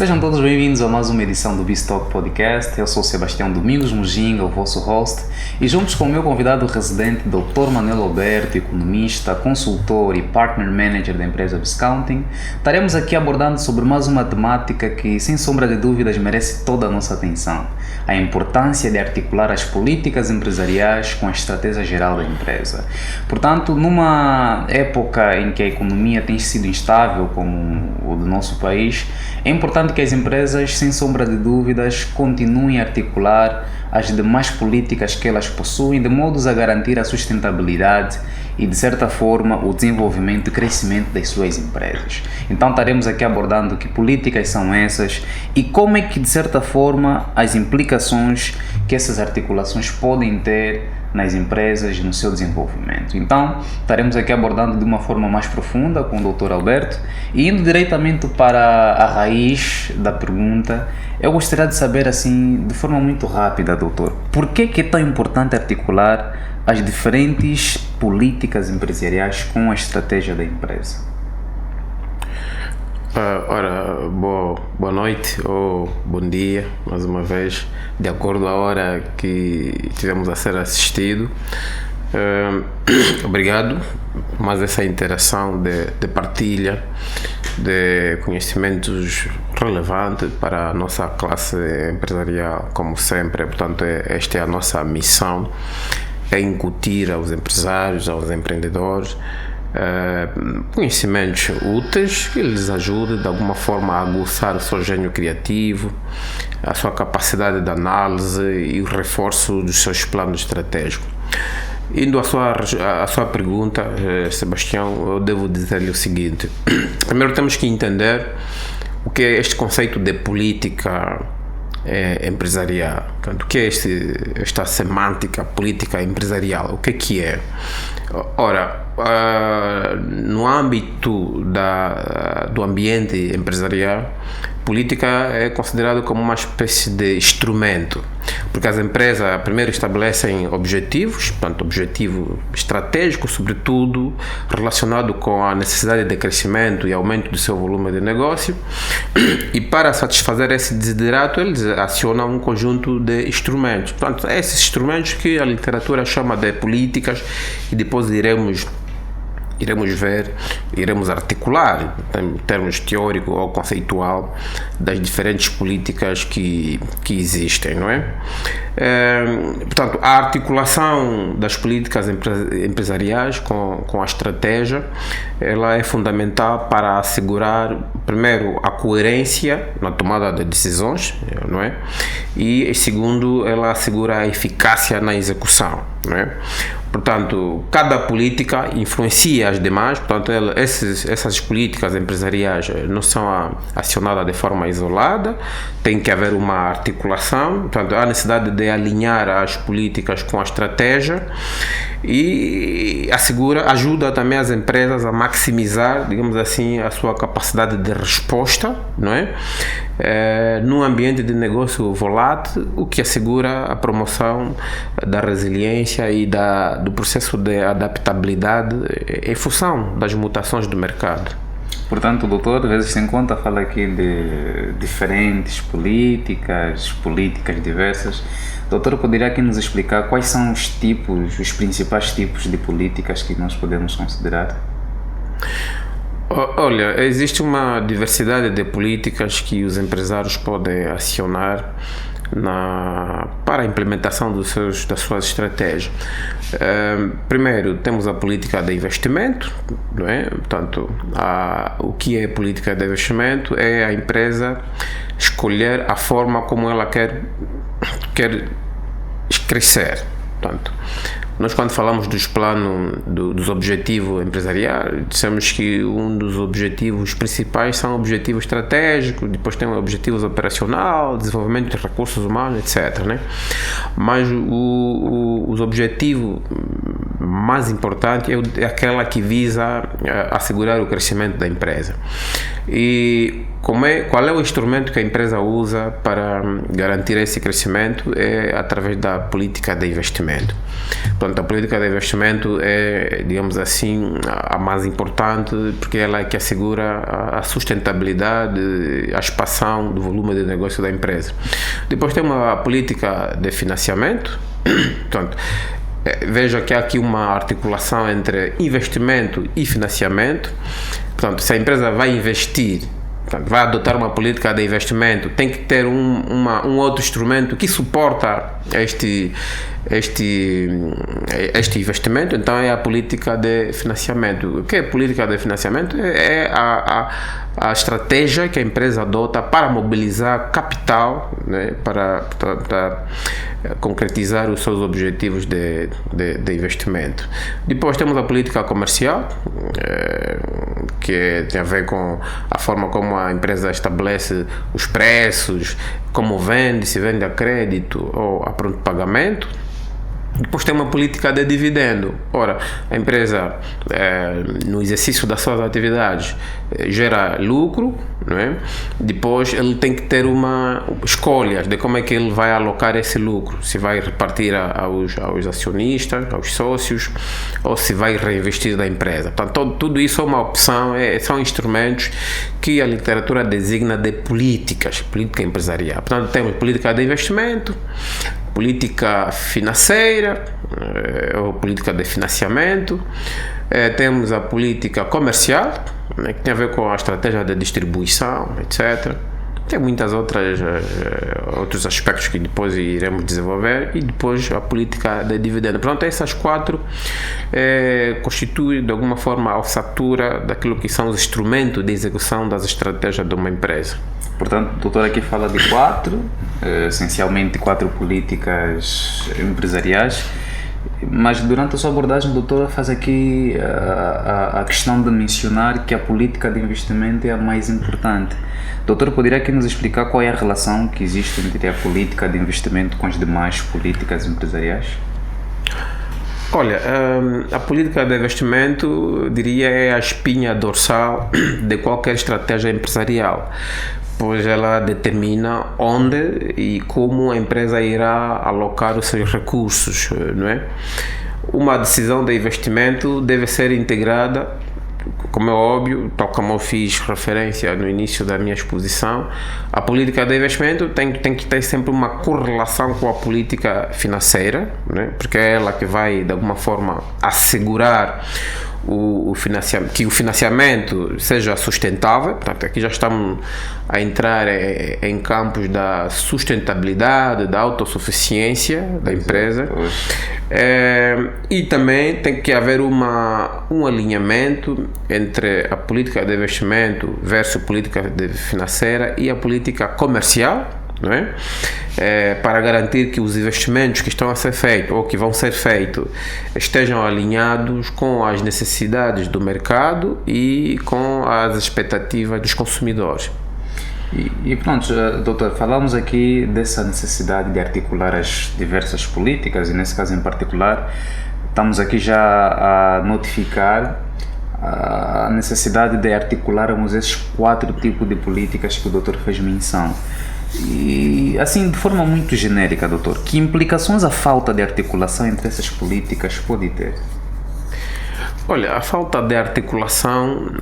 Sejam todos bem-vindos a mais uma edição do BizTalk Podcast. Eu sou Sebastião Domingos Mujinga, o vosso host, e juntos com o meu convidado residente, Dr. Manuel Alberto, economista, consultor e partner manager da empresa Viscounting, estaremos aqui abordando sobre mais uma temática que, sem sombra de dúvidas, merece toda a nossa atenção: a importância de articular as políticas empresariais com a estratégia geral da empresa. Portanto, numa época em que a economia tem sido instável, como o do nosso país, é importante que as empresas, sem sombra de dúvidas, continuem a articular as demais políticas que elas possuem, de modo a garantir a sustentabilidade e, de certa forma, o desenvolvimento e crescimento das suas empresas. Então estaremos aqui abordando que políticas são essas e como é que, de certa forma, as implicações que essas articulações podem ter nas empresas e no seu desenvolvimento. Então, estaremos aqui abordando de uma forma mais profunda com o Dr. Alberto e indo diretamente para a raiz da pergunta. Eu gostaria de saber, assim, de forma muito rápida, doutor, por que é tão importante articular as diferentes políticas empresariais com a estratégia da empresa? Boa noite ou bom dia, mais uma vez, de acordo com a hora que tivemos a ser assistido. Obrigado por mais essa interação de partilha de conhecimentos relevantes para a nossa classe empresarial, como sempre. Portanto, esta é a nossa missão, é incutir aos empresários, aos empreendedores, conhecimentos úteis que lhes ajudem de alguma forma a aguçar o seu gênio criativo, a sua capacidade de análise e o reforço dos seus planos estratégicos. Indo à sua pergunta, Sebastião, eu devo dizer-lhe o seguinte: primeiro temos que entender o que é este conceito de política empresarial. O que é esta semântica política empresarial? O que é? Ora, no âmbito do ambiente empresarial, política é considerado como uma espécie de instrumento, porque as empresas primeiro estabelecem objetivos, portanto objetivo estratégico, sobretudo relacionado com a necessidade de crescimento e aumento do seu volume de negócio, e para satisfazer esse desiderato eles acionam um conjunto de instrumentos. Portanto, esses instrumentos que a literatura chama de políticas, e depois iremos articular em termos teórico ou conceitual das diferentes políticas que existem, não é? Portanto, a articulação das políticas empresariais com a estratégia, ela é fundamental para assegurar, primeiro, a coerência na tomada de decisões, não é? E, segundo, ela assegura a eficácia na execução, não é? Portanto, cada política influencia as demais. Portanto, essas políticas empresariais não são acionadas de forma isolada, tem que haver uma articulação. Portanto, há necessidade de alinhar as políticas com a estratégia e ajuda também as empresas a maximizar, digamos assim, a sua capacidade de resposta, não é? Num ambiente de negócio volátil, o que assegura a promoção da resiliência e do processo de adaptabilidade em função das mutações do mercado. Portanto, doutor, vezes sem conta, fala aqui de diferentes políticas diversas. Doutor, poderia aqui nos explicar quais são os principais tipos de políticas que nós podemos considerar? Olha, existe uma diversidade de políticas que os empresários podem acionar para a implementação das suas estratégias. Primeiro, temos a política de investimento, não é? Portanto, o que é política de investimento? É a empresa escolher a forma como ela quer crescer. Portanto, nós, quando falamos dos planos, dos objetivos empresariais, dissemos que um dos objetivos principais são objetivos estratégicos, depois tem objetivos operacional, desenvolvimento de recursos humanos, etc., né? Mas os objetivos mais importante é aquela que visa assegurar o crescimento da empresa. E qual é o instrumento que a empresa usa para garantir esse crescimento? É através da política de investimento. Portanto, a política de investimento é, digamos assim, a mais importante, porque ela é que assegura a sustentabilidade, a expansão do volume de negócio da empresa. Depois tem uma política de financiamento. Portanto, veja que há aqui uma articulação entre investimento e financiamento. Portanto, se a empresa vai investir, portanto, vai adotar uma política de investimento, tem que ter um outro instrumento que suporta este investimento. Então é a política de financiamento. O que é a política de financiamento? É a estratégia que a empresa adota para mobilizar capital, né, para concretizar os seus objetivos de investimento. Depois temos a política comercial, que tem a ver com a forma como a empresa estabelece os preços, como vende, se vende a crédito ou a pronto pagamento. Depois tem uma política de dividendo. Ora, a empresa, no exercício das suas atividades, gera lucro, não é? Depois ele tem que ter uma escolha de como é que ele vai alocar esse lucro, se vai repartir aos acionistas, aos sócios, ou se vai reinvestir na empresa. Portanto, tudo isso é uma opção, são instrumentos que a literatura designa de política empresarial. Portanto, temos política de investimento, política financeira, ou política de financiamento, temos a política comercial, né, que tem a ver com a estratégia de distribuição, etc. Tem muitas outros aspectos que depois iremos desenvolver, e depois a política de dividendo. Portanto, essas quatro constituem de alguma forma a ossatura daquilo que são os instrumentos de execução das estratégias de uma empresa. Portanto, o doutor aqui fala de essencialmente quatro políticas empresariais, mas durante a sua abordagem o doutor faz aqui a questão de mencionar que a política de investimento é a mais importante. Doutor, poderia aqui nos explicar qual é a relação que existe entre a política de investimento com as demais políticas empresariais? Olha, a política de investimento, diria, é a espinha dorsal de qualquer estratégia empresarial, pois ela determina onde e como a empresa irá alocar os seus recursos, não é? Uma decisão de investimento deve ser integrada, como é óbvio, tal como eu fiz referência no início da minha exposição. A política de investimento tem que ter sempre uma correlação com a política financeira, né? Porque é ela que vai, de alguma forma, assegurar que o financiamento seja sustentável. Portanto, aqui já estamos a entrar em campos da sustentabilidade, da autossuficiência da empresa. E também tem que haver um alinhamento entre a política de investimento versus a política financeira e a política comercial, não é? Para garantir que os investimentos que estão a ser feitos ou que vão ser feitos estejam alinhados com as necessidades do mercado e com as expectativas dos consumidores. E pronto, doutor, falamos aqui dessa necessidade de articular as diversas políticas, e nesse caso em particular estamos aqui já a notificar a necessidade de articularmos esses quatro tipos de políticas que o doutor fez menção. E assim, de forma muito genérica, doutor, que implicações a falta de articulação entre essas políticas pode ter? Olha, a falta de articulação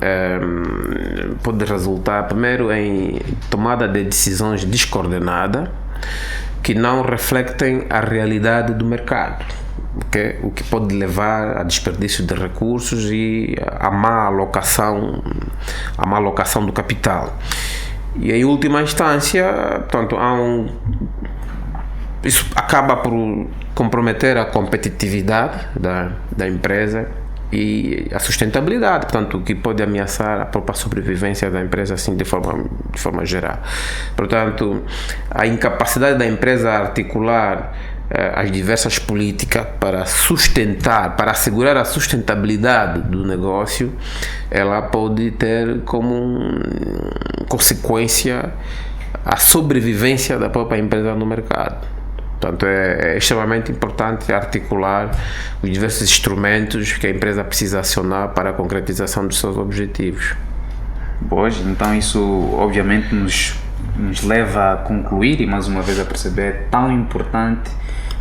pode resultar primeiro em tomada de decisões descoordenadas que não refletem a realidade do mercado, okay? O que pode levar a desperdício de recursos e a má alocação do capital. E em última instância, portanto, isso acaba por comprometer a competitividade da empresa e a sustentabilidade, portanto, o que pode ameaçar a própria sobrevivência da empresa, assim, de forma geral. Portanto, a incapacidade da empresa a articular as diversas políticas para assegurar a sustentabilidade do negócio, ela pode ter como consequência a sobrevivência da própria empresa no mercado. Portanto, é extremamente importante articular os diversos instrumentos que a empresa precisa acionar para a concretização dos seus objetivos. Pois, então isso obviamente nos leva a concluir e mais uma vez a perceber tão importante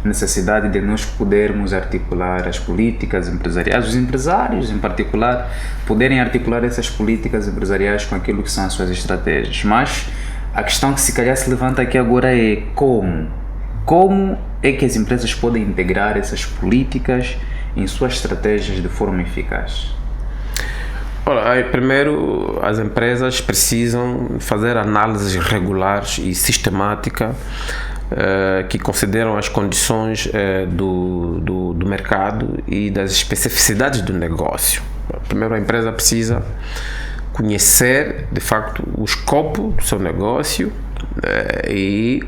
necessidade de nós podermos articular as políticas empresariais, os empresários em particular, poderem articular essas políticas empresariais com aquilo que são as suas estratégias. Mas a questão que se calhar se levanta aqui agora é como? Como é que as empresas podem integrar essas políticas em suas estratégias de forma eficaz? Ora, primeiro, as empresas precisam fazer análises regulares e sistemáticas que consideram as condições do mercado e das especificidades do negócio. Primeiro, a empresa precisa conhecer, de facto, o escopo do seu negócio e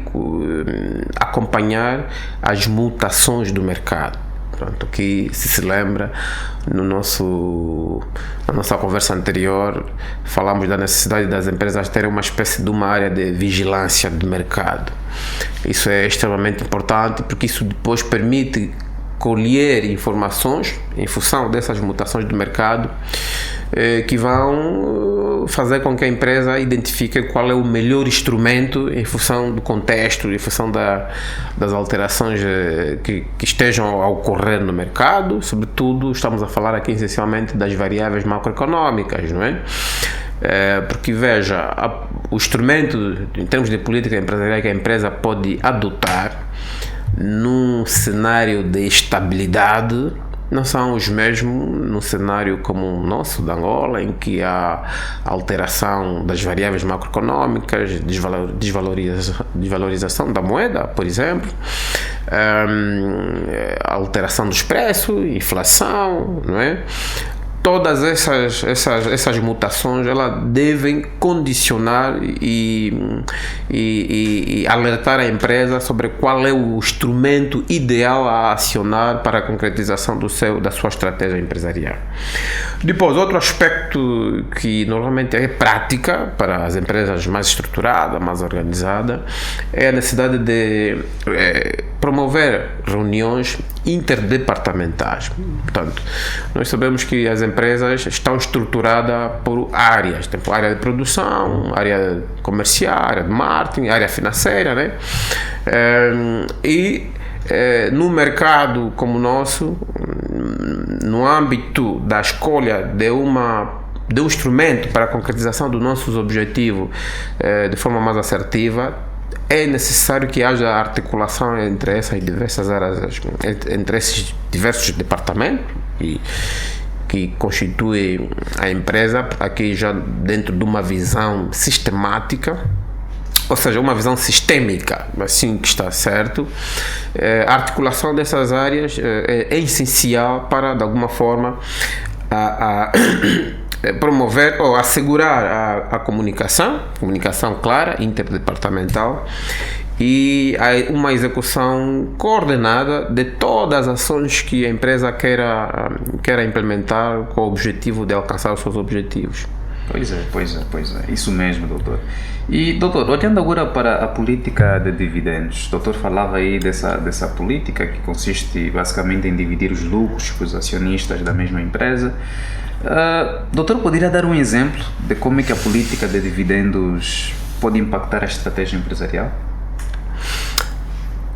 acompanhar as mutações do mercado. Portanto, aqui, se lembra, na nossa conversa anterior, falamos da necessidade das empresas terem uma espécie de uma área de vigilância do mercado. Isso é extremamente importante porque isso depois permite colher informações em função dessas mutações do mercado que vão fazer com que a empresa identifique qual é o melhor instrumento em função do contexto, em função das alterações que estejam a ocorrer no mercado. Sobretudo, estamos a falar aqui essencialmente das variáveis macroeconômicas, não é? Porque veja, o instrumento em termos de política empresarial que a empresa pode adotar num cenário de estabilidade não são os mesmos num cenário como o nosso, da Angola, em que há alteração das variáveis macroeconômicas, desvalorização da moeda, por exemplo, alteração dos preços, inflação, não é? Todas essas mutações elas devem condicionar e alertar a empresa sobre qual é o instrumento ideal a acionar para a concretização da sua estratégia empresarial. Depois, outro aspecto que normalmente é prática para as empresas mais estruturadas, mais organizadas, é a necessidade de promover reuniões interdepartamentais. Portanto, nós sabemos que as empresas estão estruturadas por áreas, tipo área de produção, área comercial, área de marketing, área financeira, né? No mercado como o nosso, no âmbito da escolha de um instrumento para a concretização dos nossos objetivos de forma mais assertiva, é necessário que haja articulação entre essas diversas áreas, entre esses diversos departamentos que constituem a empresa, aqui já dentro de uma visão sistemática, ou seja, uma visão sistêmica, assim que está certo. A articulação dessas áreas é essencial para, de alguma forma, promover ou assegurar a comunicação clara, interdepartamental, e uma execução coordenada de todas as ações que a empresa queira implementar com o objetivo de alcançar os seus objetivos. Pois é, isso mesmo, doutor. E, doutor, olhando agora para a política de dividendos, o doutor falava aí dessa política que consiste basicamente em dividir os lucros com os acionistas da mesma empresa. Doutor, poderia dar um exemplo de como é que a política de dividendos pode impactar a estratégia empresarial?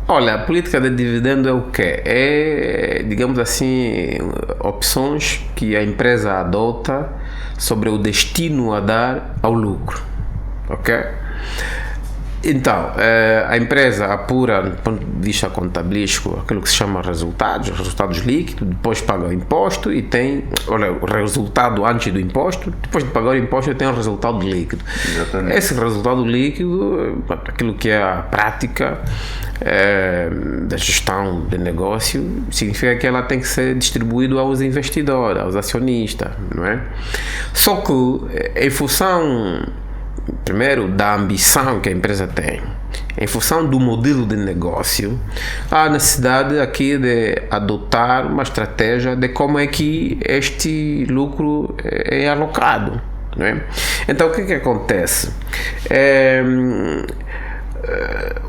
Olha, a política de dividendo é o quê? É, digamos assim, opções que a empresa adota sobre o destino a dar ao lucro, ok? Então, a empresa apura, do ponto de vista contabilístico, aquilo que se chama resultados líquidos, depois paga o imposto e tem, o resultado antes do imposto, depois de pagar o imposto tem o resultado líquido. Exatamente. Esse resultado líquido, aquilo que é a prática da gestão de negócio, significa que ela tem que ser distribuída aos investidores, aos acionistas, não é? Só que, em função primeiro da ambição que a empresa tem, em função do modelo de negócio, há necessidade aqui de adotar uma estratégia de como é que este lucro é alocado, não é? Então, o que acontece?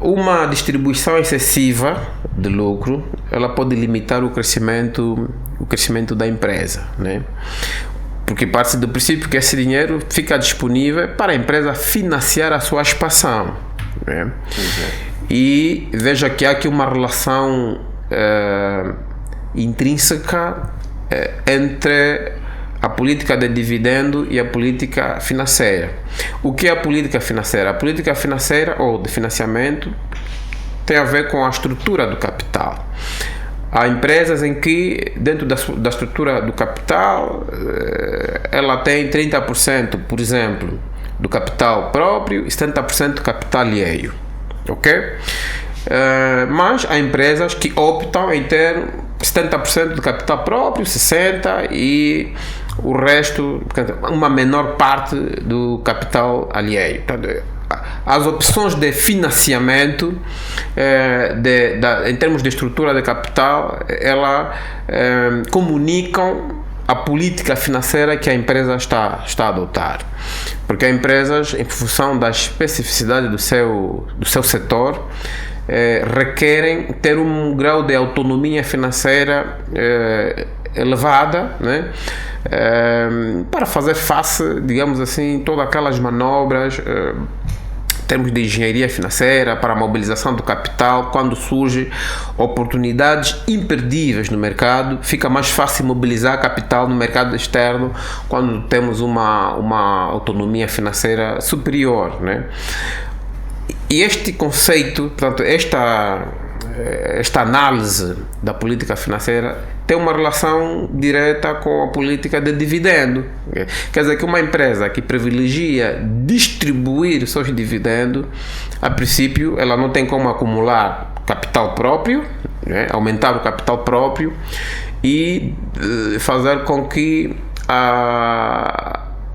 uma distribuição excessiva de lucro, ela pode limitar o crescimento da empresa, né? Porque parte do princípio que esse dinheiro fica disponível para a empresa financiar a sua expansão, né? E veja que há aqui uma relação intrínseca entre a política de dividendo e a política financeira. O que é a política financeira? A política financeira ou de financiamento tem a ver com a estrutura do capital. Há empresas em que, dentro da estrutura do capital, ela tem 30%, por exemplo, do capital próprio e 70% do capital alheio. Ok? Mas há empresas que optam em ter 70% do capital próprio, 60% e o resto, uma menor parte do capital alheio. As opções de financiamento em termos de estrutura de capital, ela comunicam a política financeira que a empresa está a adotar, porque há empresas, em função da especificidade do seu setor, requerem ter um grau de autonomia financeira elevada, né? Para fazer face, digamos assim, todas aquelas manobras em termos de engenharia financeira, para a mobilização do capital. Quando surgem oportunidades imperdíveis no mercado, fica mais fácil mobilizar capital no mercado externo quando temos uma autonomia financeira superior, né? E este conceito, portanto, esta análise da política financeira tem uma relação direta com a política de dividendo. Quer dizer que uma empresa que privilegia distribuir seus dividendos, a princípio, ela não tem como acumular capital próprio, né? Aumentar o capital próprio e fazer com que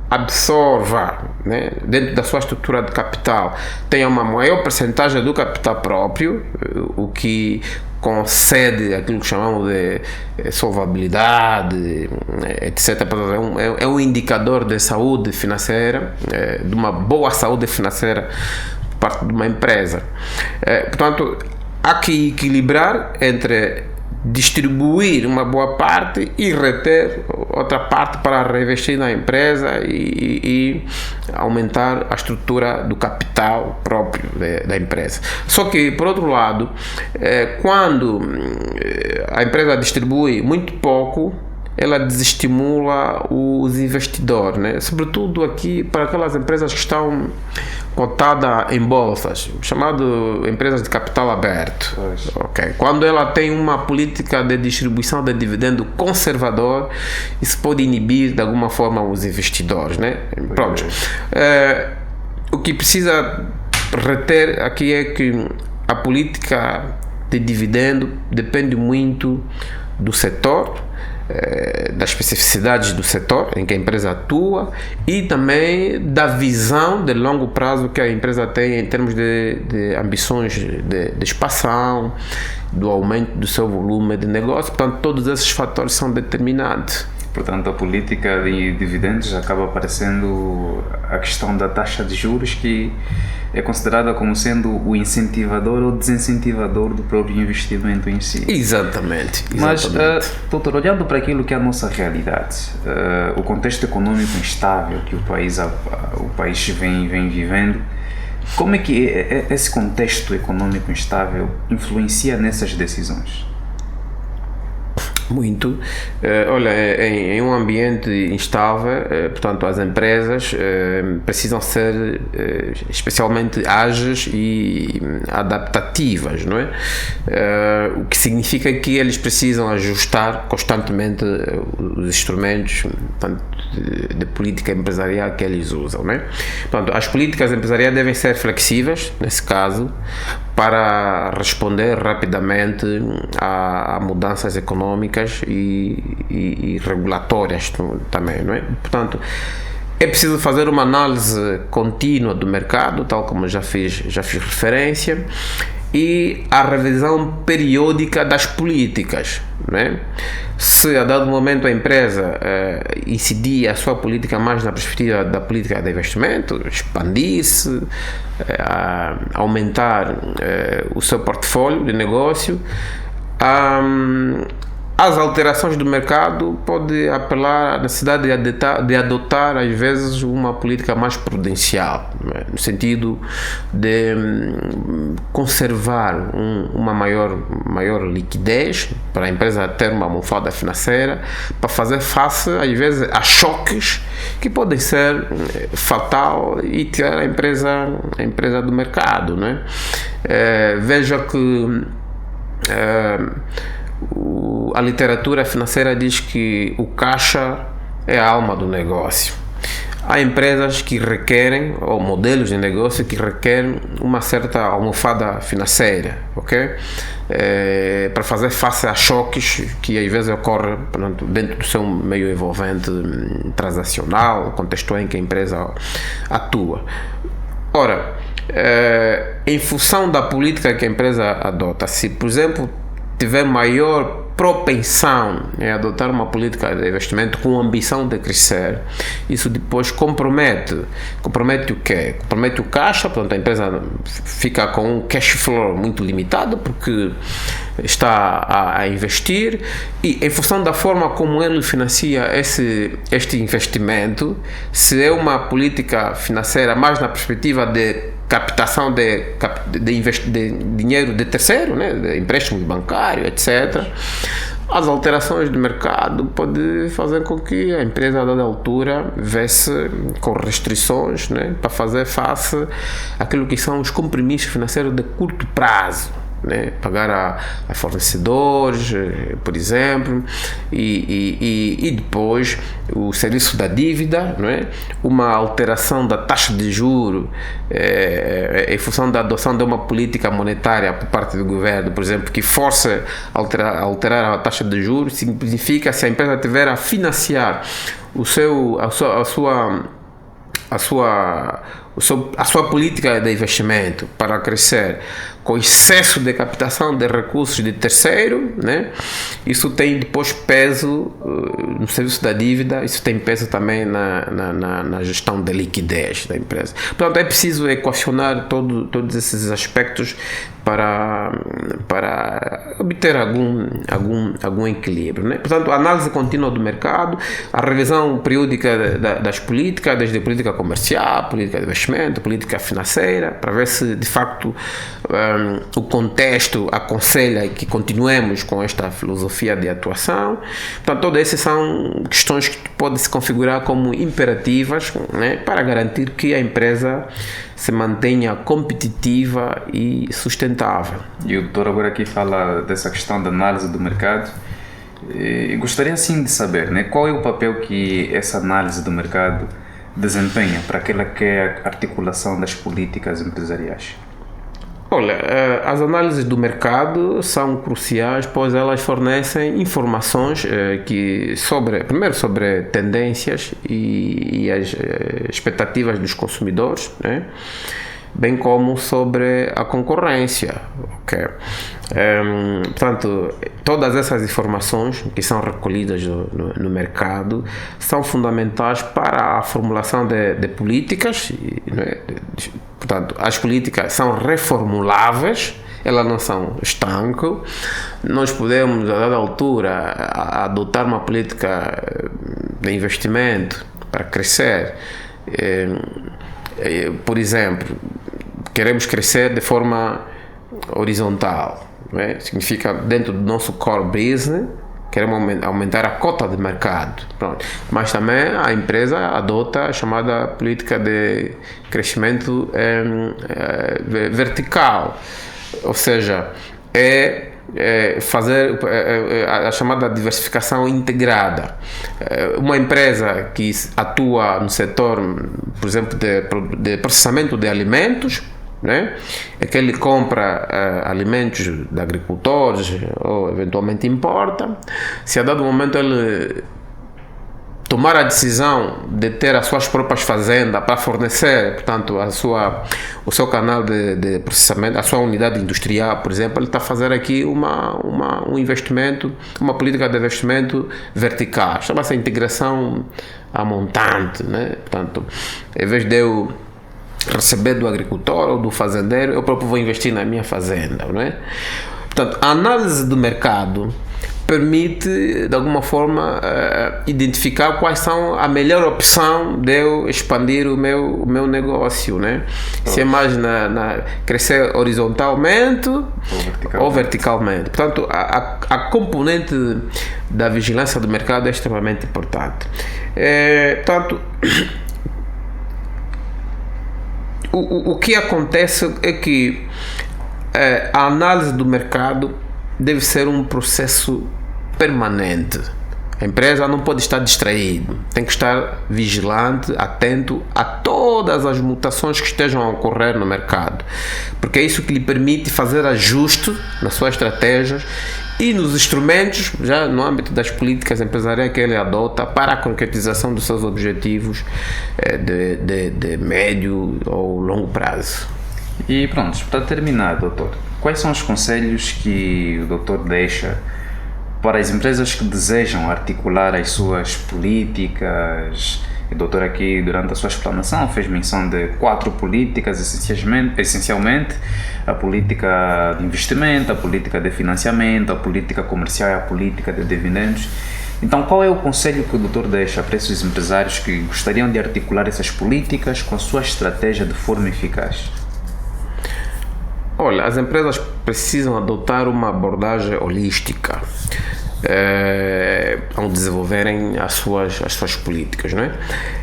absorva, né, dentro da sua estrutura de capital, tenha uma maior percentagem do capital próprio, o que concede aquilo que chamamos de solvabilidade, etc. É um indicador de saúde financeira, de uma boa saúde financeira por parte de uma empresa. Portanto, há que equilibrar entre distribuir uma boa parte e reter outra parte para reinvestir na empresa e aumentar a estrutura do capital próprio da empresa. Só que, por outro lado, quando a empresa distribui muito pouco, ela desestimula os investidores, né? Sobretudo aqui para aquelas empresas que estão cotadas em bolsas, chamado empresas de capital aberto. Okay. Quando ela tem uma política de distribuição de dividendo conservador, isso pode inibir de alguma forma os investidores, né? Pronto. O que precisa reter aqui é que a política de dividendo depende muito do setor, das especificidades do setor em que a empresa atua e também da visão de longo prazo que a empresa tem em termos de ambições de expansão, do aumento do seu volume de negócio. Portanto, todos esses fatores são determinantes. Portanto, a política de dividendos acaba aparecendo a questão da taxa de juros, que é considerada como sendo o incentivador ou desincentivador do próprio investimento em si. Exatamente. Mas, doutor, olhando para aquilo que é a nossa realidade, o contexto econômico instável que o país vem vivendo, como é que esse contexto econômico instável influencia nessas decisões? Muito. Olha, em um ambiente instável, portanto, as empresas precisam ser especialmente ágeis e adaptativas, não é? O que significa que eles precisam ajustar constantemente os instrumentos, portanto, de política empresarial que eles usam, não é? Portanto, as políticas empresariais devem ser flexíveis, nesse caso, para responder rapidamente a mudanças econômicas e regulatórias também, não é? Portanto, é preciso fazer uma análise contínua do mercado, tal como já fiz referência, e a revisão periódica das políticas, né? Se a dado momento a empresa incidir a sua política mais na perspectiva da política de investimento, expandir-se, aumentar o seu portfólio de negócio, as alterações do mercado podem apelar à necessidade de adotar, às vezes, uma política mais prudencial, né? No sentido de conservar uma maior liquidez para a empresa ter uma almofada financeira, para fazer face, às vezes, a choques que podem ser fatal e tirar a empresa do mercado, né? Veja que a literatura financeira diz que o caixa é a alma do negócio. Há empresas que requerem, ou modelos de negócio que requerem uma certa almofada financeira, ok? Para fazer face a choques que às vezes ocorrem dentro do seu meio envolvente transacional, contexto em que a empresa atua. Ora, em função da política que a empresa adota, se, por exemplo, tiver maior propensão em adotar uma política de investimento com ambição de crescer, isso depois compromete o quê? Compromete o caixa, portanto a empresa fica com um cash flow muito limitado porque está a investir, e em função da forma como ele financia este investimento, se é uma política financeira mais na perspectiva de captação de dinheiro de terceiro, né, de empréstimos bancários, etc., as alterações do mercado podem fazer com que a empresa, a dada altura, vê-se com restrições, né, para fazer face àquilo que são os compromissos financeiros de curto prazo, né, pagar a fornecedores, por exemplo, e depois o serviço da dívida, não é? Uma alteração da taxa de juros em função da adoção de uma política monetária por parte do governo, por exemplo, que força alterar a taxa de juros, significa, se a empresa tiver a financiar a sua política de investimento para crescer com excesso de captação de recursos de terceiro, né? Isso tem depois peso no serviço da dívida, isso tem peso também na gestão da liquidez da empresa. Portanto, é preciso equacionar todos esses aspectos para obter algum equilíbrio, né? Portanto, a análise contínua do mercado, a revisão periódica das políticas, desde a política comercial, política de investimento, política financeira, para ver se de facto o contexto aconselha que continuemos com esta filosofia de atuação. Portanto, todas essas são questões que podem se configurar como imperativas, né, para garantir que a empresa se mantenha competitiva e sustentável. E o doutor agora aqui fala dessa questão da análise do mercado. E gostaria sim de saber, né, qual é o papel que essa análise do mercado desempenha para aquela que é a articulação das políticas empresariais? Olha, as análises do mercado são cruciais, pois elas fornecem informações primeiro sobre tendências e as expectativas dos consumidores, né? Bem como sobre a concorrência. Okay? Portanto, todas essas informações que são recolhidas no mercado são fundamentais para a formulação de políticas, né? Portanto, as políticas são reformuláveis, elas não são estanques. Nós podemos, a dada altura, adotar uma política de investimento para crescer. Por exemplo, queremos crescer de forma horizontal, né? Significa, dentro do nosso core business, queremos aumentar a cota de mercado. Pronto. Mas também a empresa adota a chamada política de crescimento vertical, ou seja, fazer a chamada diversificação integrada. Uma empresa que atua no setor, por exemplo, de processamento de alimentos, né? É que ele compra alimentos de agricultores ou eventualmente importa. Se a dado momento ele tomar a decisão de ter as suas próprias fazendas para fornecer, portanto, o seu canal de processamento, a sua unidade industrial, por exemplo, ele está a fazer aqui um investimento, uma política de investimento vertical, chama-se integração a montante, né? Portanto, em vez de eu receber do agricultor ou do fazendeiro, eu próprio vou investir na minha fazenda, não é? Portanto, a análise do mercado permite, de alguma forma, identificar quais são a melhor opção de eu expandir o meu negócio, né? Se é mais crescer horizontalmente ou verticalmente. Portanto, a componente da vigilância do mercado é extremamente importante. Portanto, o que acontece é que a análise do mercado deve ser um processo permanente. A empresa não pode estar distraída, tem que estar vigilante, atento a todas as mutações que estejam a ocorrer no mercado, porque é isso que lhe permite fazer ajuste nas suas estratégias e nos instrumentos, já no âmbito das políticas empresariais que ele adota para a concretização dos seus objetivos de médio ou longo prazo. E pronto, para terminar, doutor, quais são os conselhos que o doutor deixa para as empresas que desejam articular as suas políticas? O doutor aqui, durante a sua explanação, fez menção de 4 políticas, essencialmente a política de investimento, a política de financiamento, a política comercial e a política de dividendos. Então, qual é o conselho que o doutor deixa para esses empresários que gostariam de articular essas políticas com a sua estratégia de forma eficaz? Olha, as empresas precisam adotar uma abordagem holística ao desenvolverem as suas políticas, não é?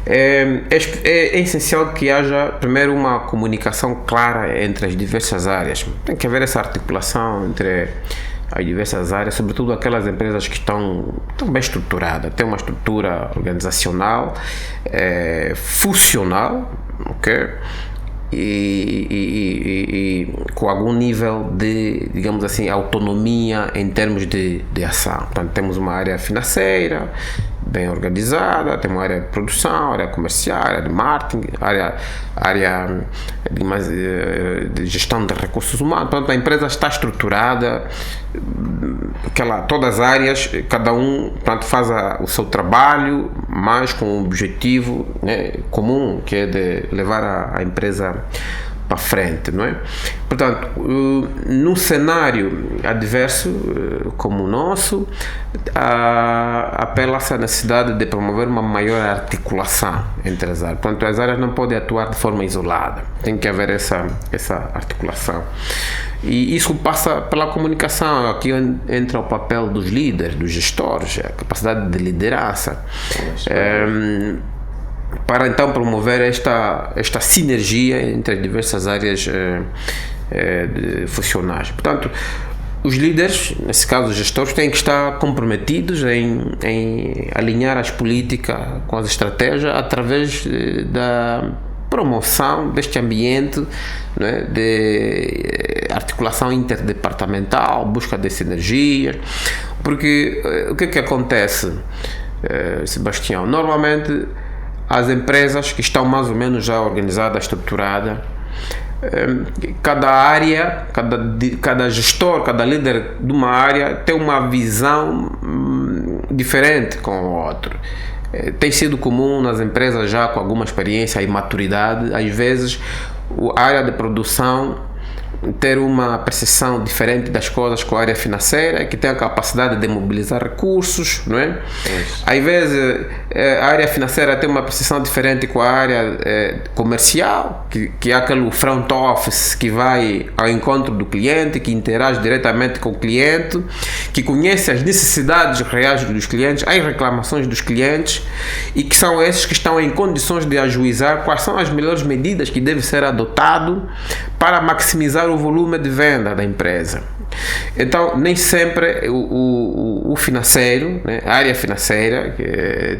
É essencial que haja primeiro uma comunicação clara entre as diversas áreas. Tem que haver essa articulação entre as diversas áreas, sobretudo aquelas empresas que estão bem estruturadas, têm uma estrutura organizacional, funcional, ok? E com algum nível de, digamos assim, autonomia em termos de ação. Portanto, temos uma área financeira bem organizada, temos uma área de produção, área comercial, área de marketing, área de gestão de recursos humanos. Portanto, a empresa está estruturada, todas as áreas, cada um, portanto, faz o seu trabalho, mas com um objetivo, né, comum, que é de levar a empresa para frente, não é? Portanto, num cenário adverso como o nosso, apela-se à necessidade de promover uma maior articulação entre as áreas. Portanto, as áreas não podem atuar de forma isolada, tem que haver essa articulação. E isso passa pela comunicação. Aqui entra o papel dos líderes, dos gestores, a capacidade de liderança, para então promover esta sinergia entre as diversas áreas funcionais. Portanto, os líderes, nesse caso os gestores, têm que estar comprometidos em alinhar as políticas com as estratégias através da promoção deste ambiente, né, de articulação interdepartamental, busca de sinergias, porque o que acontece, Sebastião? Normalmente as empresas que estão mais ou menos já organizadas, estruturadas, cada área, cada gestor, cada líder de uma área tem uma visão diferente com o outro. Tem sido comum nas empresas já com alguma experiência e maturidade, às vezes a área de produção ter uma percepção diferente das coisas com a área financeira, que tem a capacidade de mobilizar recursos, não é? Às vezes a área financeira tem uma percepção diferente com a área comercial, que é aquele front office que vai ao encontro do cliente, que interage diretamente com o cliente, que conhece as necessidades reais dos clientes, as reclamações dos clientes, e que são esses que estão em condições de ajuizar quais são as melhores medidas que devem ser adotadas para maximizar o volume de venda da empresa. Então, nem sempre o financeiro, né, a área financeira,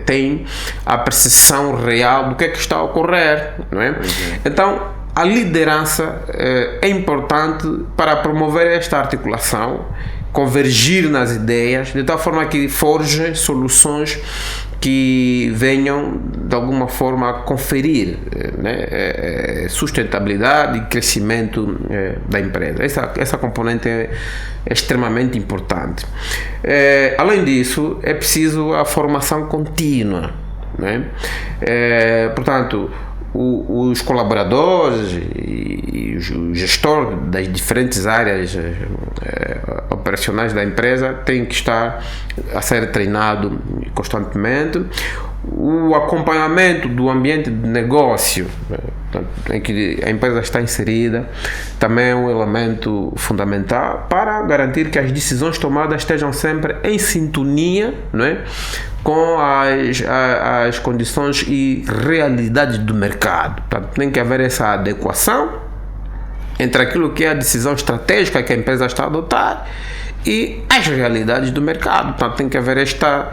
tem a percepção real do que é que está a ocorrer, não é? Então, a liderança é importante para promover esta articulação convergir nas ideias, de tal forma que forjem soluções que venham de alguma forma a conferir, né, sustentabilidade e crescimento da empresa. Essa componente é extremamente importante. Além disso, é preciso a formação contínua, né? Portanto, os colaboradores e o gestor das diferentes áreas operacionais da empresa têm que estar a ser treinado constantemente. O acompanhamento do ambiente de negócio, em que a empresa está inserida, também é um elemento fundamental para garantir que as decisões tomadas estejam sempre em sintonia, não é, com as condições e realidades do mercado. Portanto, tem que haver essa adequação entre aquilo que é a decisão estratégica que a empresa está a adotar e as realidades do mercado. Portanto, tem que haver esta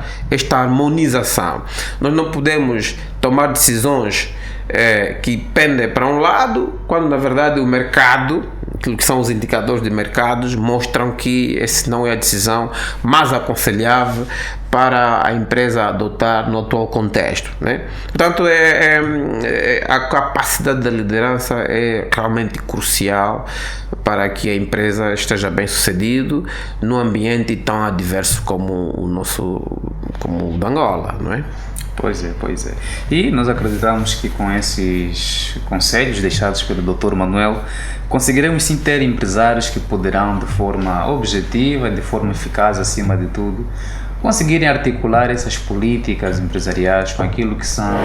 harmonização. Nós não podemos tomar decisões que pendem para um lado, quando na verdade o mercado, aquilo que são os indicadores de mercados, mostram que essa não é a decisão mais aconselhável para a empresa adotar no atual contexto, né? Portanto, a capacidade da liderança é realmente crucial para que a empresa esteja bem sucedida num ambiente tão adverso como o da Angola, não é? Pois é. E nós acreditamos que com esses conselhos deixados pelo Dr. Manuel, conseguiremos sim ter empresários que poderão, de forma objetiva, de forma eficaz acima de tudo, conseguirem articular essas políticas empresariais com aquilo que são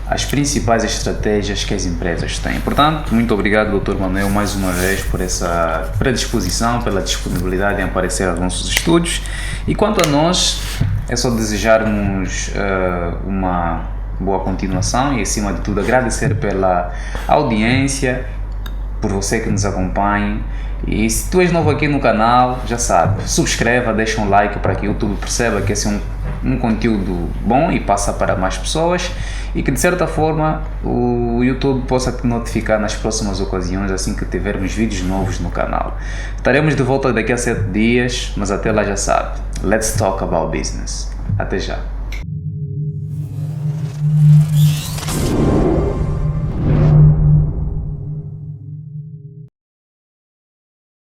as principais estratégias que as empresas têm. Portanto, muito obrigado, Dr. Manuel, mais uma vez por essa predisposição, pela disponibilidade em aparecer aos nossos estúdios. E quanto a nós, é só desejarmos uma boa continuação e, acima de tudo, agradecer pela audiência, por você que nos acompanha. E se tu és novo aqui no canal, já sabe, subscreva, deixa um like para que o YouTube perceba que esse é um conteúdo bom e passa para mais pessoas, e que de certa forma o YouTube possa te notificar nas próximas ocasiões assim que tivermos vídeos novos no canal. Estaremos de volta daqui a 7 dias, mas até lá já sabe, let's talk about business. Até já.